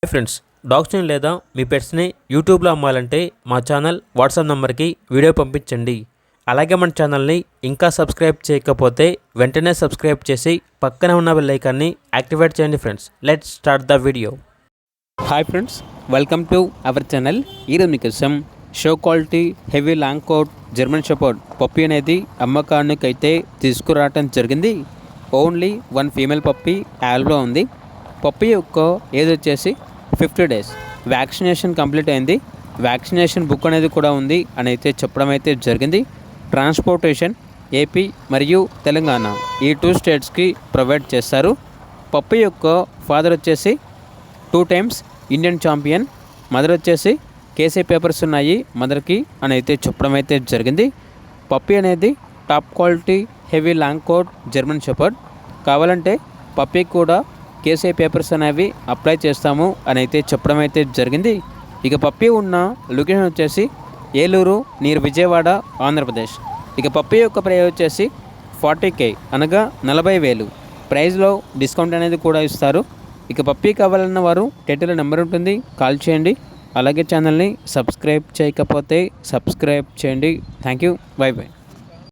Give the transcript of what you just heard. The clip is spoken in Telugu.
హాయ్ ఫ్రెండ్స్, డాగ్స్ని లేదా మీ పెట్స్ని యూట్యూబ్లో అమ్మాలంటే మా ఛానల్ వాట్సాప్ నెంబర్కి వీడియో పంపించండి. అలాగే మన ఛానల్ని ఇంకా సబ్స్క్రైబ్ చేయకపోతే వెంటనే సబ్స్క్రైబ్ చేసి పక్కనే ఉన్న బెల్ ఐకాన్ని యాక్టివేట్ చేయండి. Friends, let's start the video. Hi friends, welcome to our channel. ఈరోజు మీకోసం show quality heavy long coat German shepherd puppy అనేది అమ్మకానికి అయితే తీసుకురావటం జరిగింది. Only one female puppy available ఉంది. పప్పీ యొక్క ఏజ్ వచ్చేసి 50 days. వ్యాక్సినేషన్ కంప్లీట్ అయింది. వ్యాక్సినేషన్ బుక్ అనేది కూడా ఉంది అని అయితే చెప్పడం అయితే జరిగింది. ట్రాన్స్పోర్టేషన్ ఏపీ మరియు తెలంగాణ ఈ 2 స్టేట్స్కి ప్రొవైడ్ చేస్తారు. పప్పీ యొక్క ఫాదర్ వచ్చేసి 2 times ఇండియన్ ఛాంపియన్, మదర్ వచ్చేసి కేసీ పేపర్స్ ఉన్నాయి మదర్కి అని అయితే చెప్పడం అయితే జరిగింది. పప్పీ అనేది top quality heavy long coat German shepherd. కావాలంటే పప్పీ కూడా కేసీ పేపర్స్ అనేవి అప్లై చేస్తాము అని అయితే చెప్పడం అయితే జరిగింది. ఇక పప్పీ ఉన్న లొకేషన్ వచ్చేసి ఏలూరు నియర్ విజయవాడ, ఆంధ్రప్రదేశ్. ఇక పప్పీ యొక్క ప్రైస్ వచ్చేసి 40K అనగా 40,000. ప్రైస్లో డిస్కౌంట్ అనేది కూడా ఇస్తారు. ఇక పప్పీ కావాలన్న వారు టైటిల్ నెంబర్ ఉంటుంది, కాల్ చేయండి. అలాగే ఛానల్ని సబ్స్క్రైబ్ చేయకపోతే సబ్స్క్రైబ్ చేయండి. Thank you, by by.